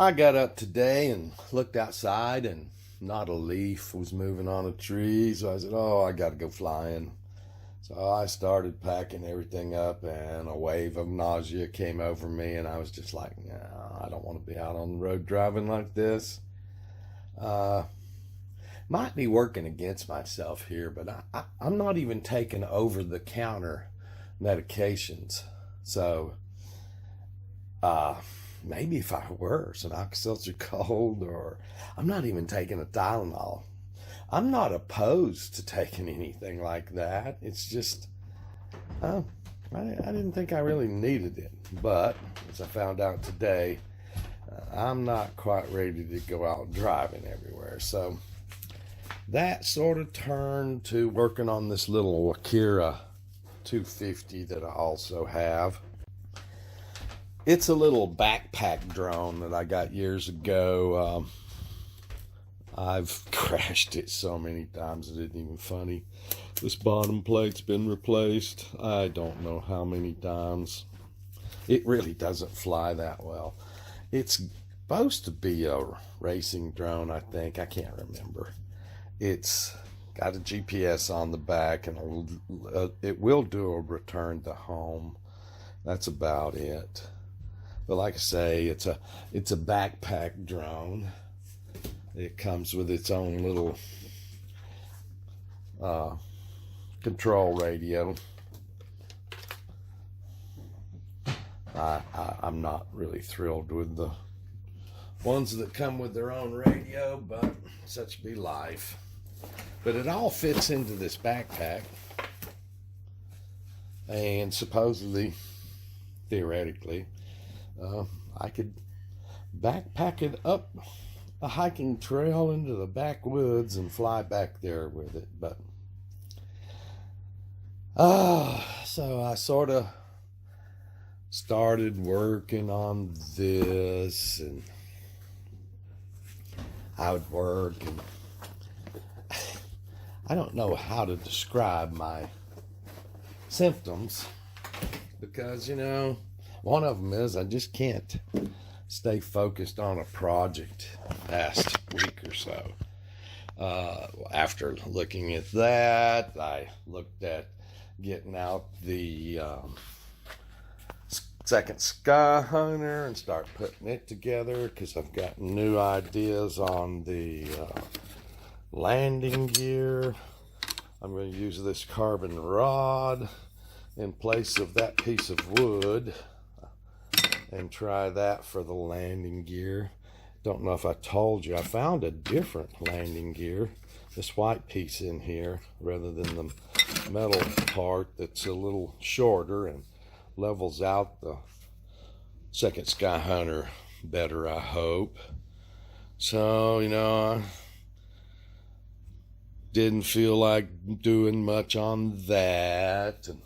I got up today and looked outside, and not a leaf was moving on a tree. So I said, oh, I got to go flying. So I started packing everything up, and a wave of nausea came over me, and I was just like, no, I don't want to be out on the road driving like this. Might be working against myself here, but I'm not even taking over-the-counter medications. So maybe if I were, some Alka-Seltzer Cold, or I'm not even taking a Tylenol. I'm not opposed to taking anything like that. It's just, I didn't think I really needed it. But as I found out today, I'm not quite ready to go out driving everywhere. So that sort of turned to working on this little Akira 250 that I also have. It's a little backpack drone that I got years ago. I've crashed it so many times it isn't even funny. This bottom plate's been replaced I don't know how many times. It really doesn't fly that well. It's supposed to be a racing drone, I think. I can't remember. It's got a GPS on the back, and it will do a return to home. That's about it. But like I say, it's a backpack drone. It comes with its own little control radio. I'm not really thrilled with the ones that come with their own radio, but such be life. But it all fits into this backpack, and supposedly, theoretically, I could backpack it up a hiking trail into the backwoods and fly back there with it. But so I sort of started working on this, and I would work, and I don't know how to describe my symptoms, because one of them is I just can't stay focused on a project past week or so. After looking at that, I looked at getting out the second Sky Hunter and start putting it together, because I've got new ideas on the landing gear. I'm going to use this carbon rod in place of that piece of wood and try that for the landing gear. Don't know if I told you, I found a different landing gear, this white piece in here, rather than the metal part that's a little shorter and levels out the second Sky Hunter better, I hope. So, I didn't feel like doing much on that. And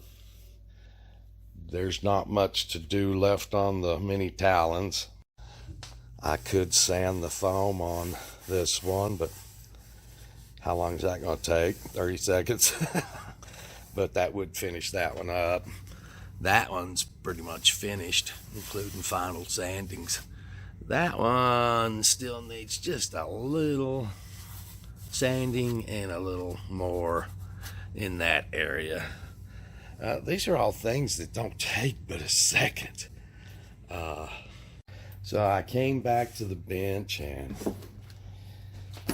there's not much to do left on the mini Talons. I could sand the foam on this one, but how long is that going to take? 30 seconds. But that would finish that one up. That one's pretty much finished, including final sandings. That one still needs just a little sanding and a little more in that area. These are all things that don't take but a second. So I came back to the bench and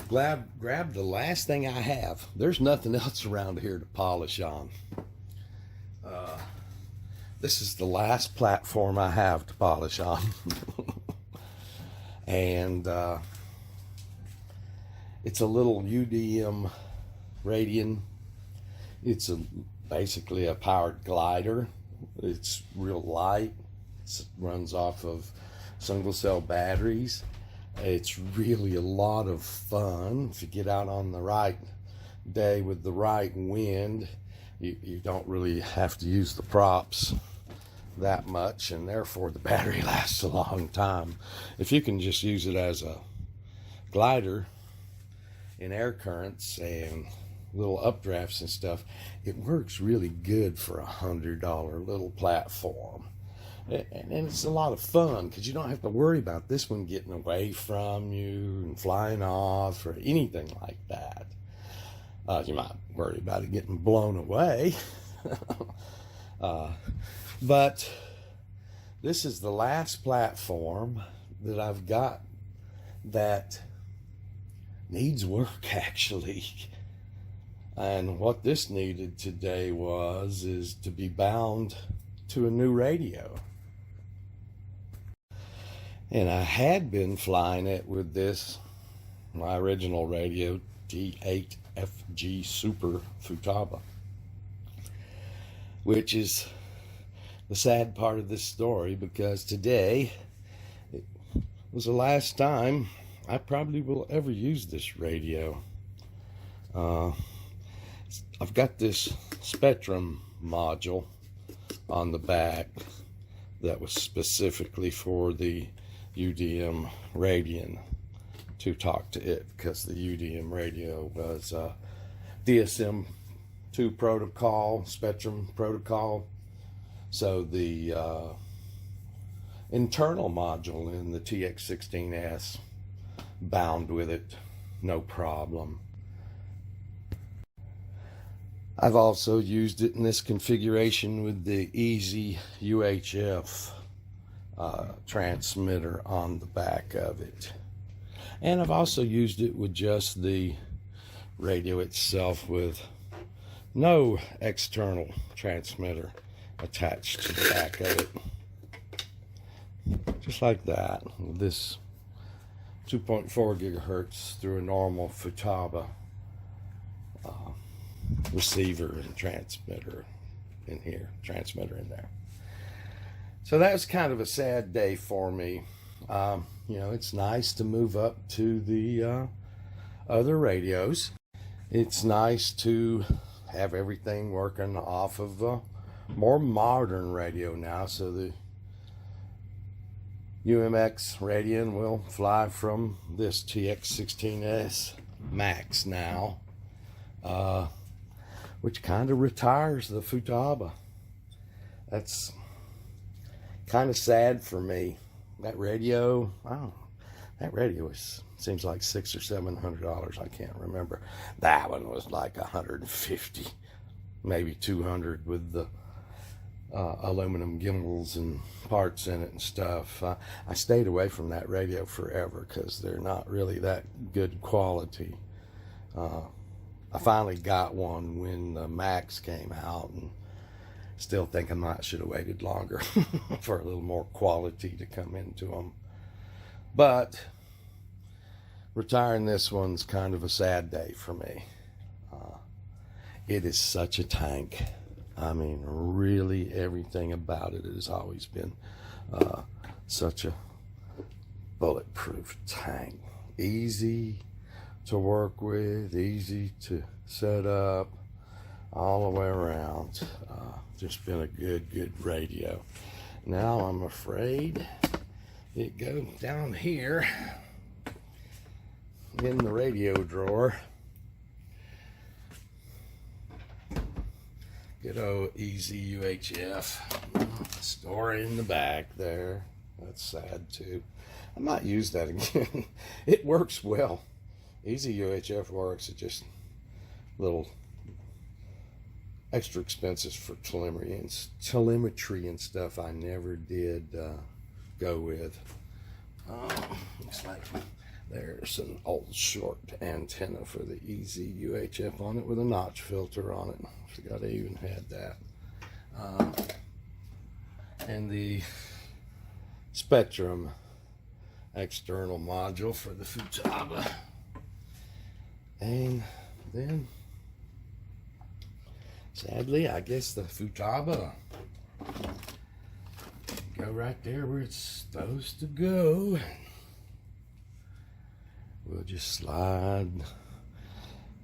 grabbed the last thing I have. There's nothing else around here to polish on. This is the last platform I have to polish on. And it's a little UDM Radian. It's basically a powered glider. It's real light. It runs off of single cell batteries. It's really a lot of fun. If you get out on the right day with the right wind, you don't really have to use the props that much, and therefore the battery lasts a long time. If you can just use it as a glider in air currents and little updrafts and stuff, it works really good for $100 little platform. And it's a lot of fun because you don't have to worry about this one getting away from you and flying off or anything like that. You might worry about it getting blown away. But this is the last platform that I've got that needs work, actually. And what this needed today is to be bound to a new radio. And I had been flying it with this, my original radio, T8FG Super Futaba, which is the sad part of this story, because today it was the last time I probably will ever use this radio. I've got this Spectrum module on the back that was specifically for the UDM Radian to talk to it, because the UDM radio was DSM-2 protocol, Spectrum protocol. So the internal module in the TX16S bound with it, no problem. I've also used it in this configuration with the Easy UHF transmitter on the back of it. And I've also used it with just the radio itself with no external transmitter attached to the back of it. Just like that, with this 2.4 gigahertz through a normal Futaba receiver and transmitter in here, transmitter in there. So that was kind of a sad day for me. You know, it's nice to move up to the other radios. It's nice to have everything working off of a more modern radio now. So the UMX Radian will fly from this TX16S Max now, which kind of retires the Futaba. That's kind of sad for me. That radio, that radio seems like $600 or $700. I can't remember. That one was like 150, maybe 200 with the aluminum gimbals and parts in it and stuff. I stayed away from that radio forever because they're not really that good quality. I finally got one when the Max came out, and still think I might should have waited longer for a little more quality to come into them. But retiring this one's kind of a sad day for me. It is such a tank. I mean, really everything about it has always been such a bulletproof tank. Easy to work with, easy to set up, all the way around. Just been a good radio. Now I'm afraid it goes down here in the radio drawer. Good old Easy UHF. Store in the back there. That's sad too. I might use that again. It works well. Easy UHF works. It just little extra expenses for telemetry and stuff I never did go with. Looks like there's an old short antenna for the Easy UHF on it with a notch filter on it. Forgot I even had that. And the Spectrum external module for the Futaba. And then, sadly, I guess the Futaba go right there where it's supposed to go. We'll just slide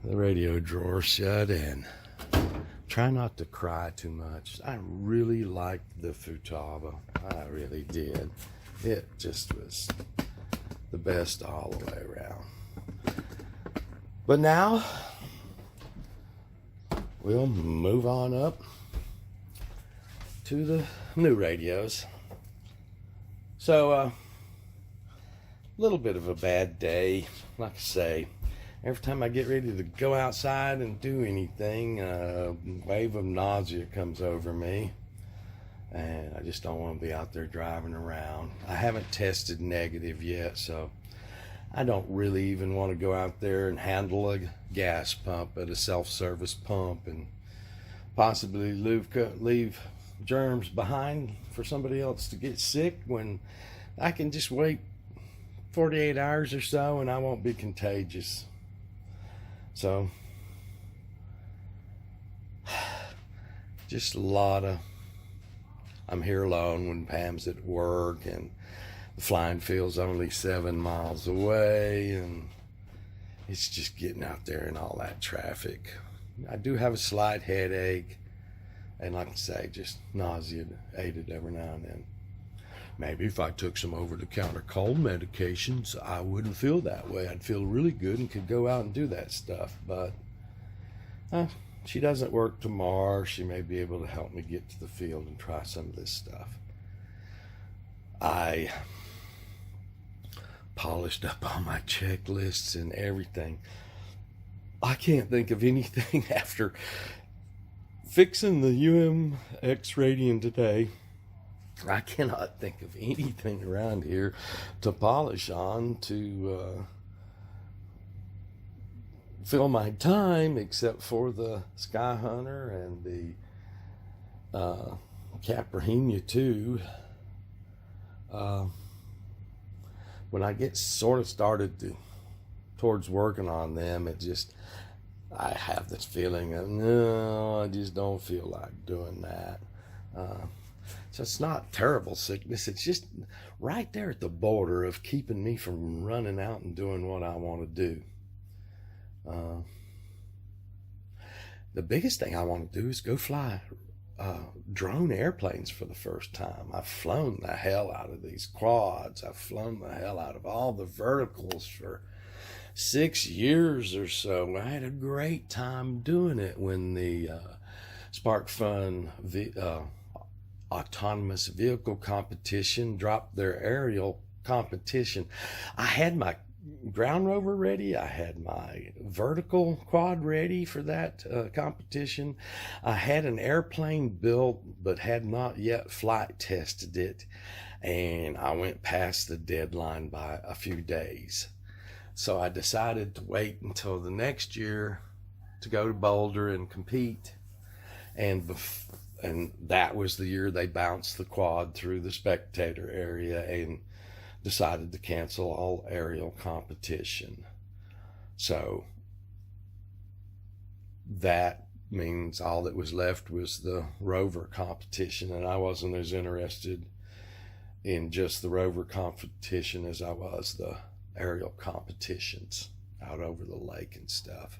the radio drawer shut and try not to cry too much. I really liked the Futaba. I really did. It just was the best all the way around. But now we'll move on up to the new radios. So, a little bit of a bad day. Like I say, every time I get ready to go outside and do anything, a wave of nausea comes over me. And I just don't want to be out there driving around. I haven't tested negative yet, so I don't really even want to go out there and handle a gas pump at a self-service pump and possibly leave germs behind for somebody else to get sick when I can just wait 48 hours or so and I won't be contagious. So, just a lot of, I'm here alone when Pam's at work and the flying field's only 7 miles away, and it's just getting out there in all that traffic. I do have a slight headache, and like I say, just nauseated every now and then. Maybe if I took some over-the-counter cold medications, I wouldn't feel that way. I'd feel really good and could go out and do that stuff. But she doesn't work tomorrow. She may be able to help me get to the field and try some of this stuff. I polished up all my checklists and everything. I can't think of anything after fixing the UMX Radian today. I cannot think of anything around here to polish on to fill my time, except for the Sky Hunter and the Caprahenia 2. When I get sort of started towards working on them, I have this feeling of, no, I just don't feel like doing that. So it's not terrible sickness. It's just right there at the border of keeping me from running out and doing what I want to do. The biggest thing I want to do is go fly drone airplanes for the first time. I've flown the hell out of these quads. I've flown the hell out of all the verticals for 6 years or so. I had a great time doing it when the Spark Fun autonomous vehicle competition dropped their aerial competition. I had my ground rover ready. I had my vertical quad ready for that competition. I had an airplane built but had not yet flight tested it, and I went past the deadline by a few days. So I decided to wait until the next year to go to Boulder and compete, and that was the year they bounced the quad through the spectator area and decided to cancel all aerial competition. So that means all that was left was the rover competition, and I wasn't as interested in just the rover competition as I was the aerial competitions out over the lake and stuff.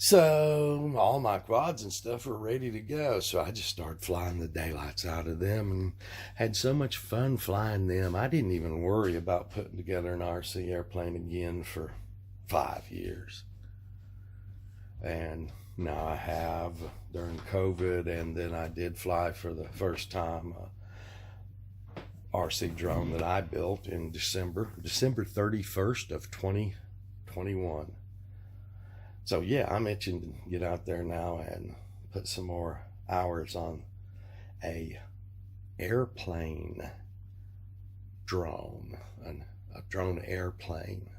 So all my quads and stuff were ready to go. So I just started flying the daylights out of them and had so much fun flying them. I didn't even worry about putting together an RC airplane again for 5 years. And now I have during COVID, and then I did fly for the first time a RC drone that I built in December 31st of 2021. So yeah, I'm itching to get out there now and put some more hours on a airplane drone, a drone airplane.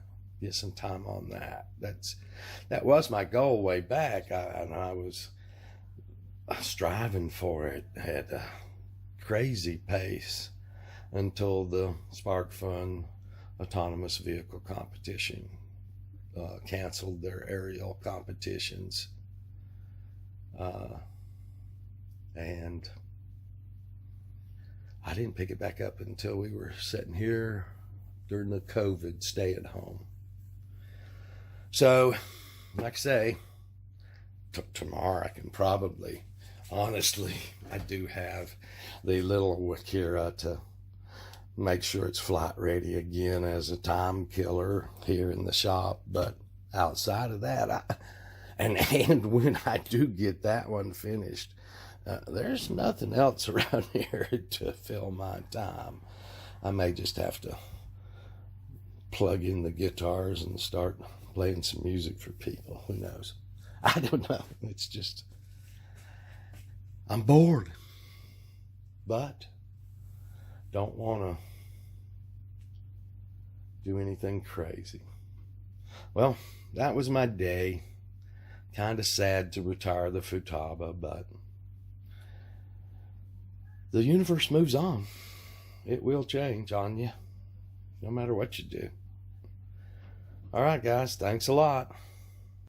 Get some time on that. That was my goal way back, and I was striving for it at a crazy pace until the Spark Fun autonomous vehicle competition canceled their aerial competitions, and I didn't pick it back up until we were sitting here during the COVID stay at home. So like I say, tomorrow I can probably, honestly, I do have the little Wakira to make sure it's flight ready again as a time killer here in the shop. But outside of that, and when I do get that one finished, There's nothing else around here to fill my time. I may just have to plug in the guitars and start playing some music for people. Who knows? I don't know. It's just, I'm bored, but don't want to do anything crazy. Well, that was my day. Kind of sad to retire the Futaba, but the universe moves on. It will change on you, no matter what you do. All right, guys, thanks a lot.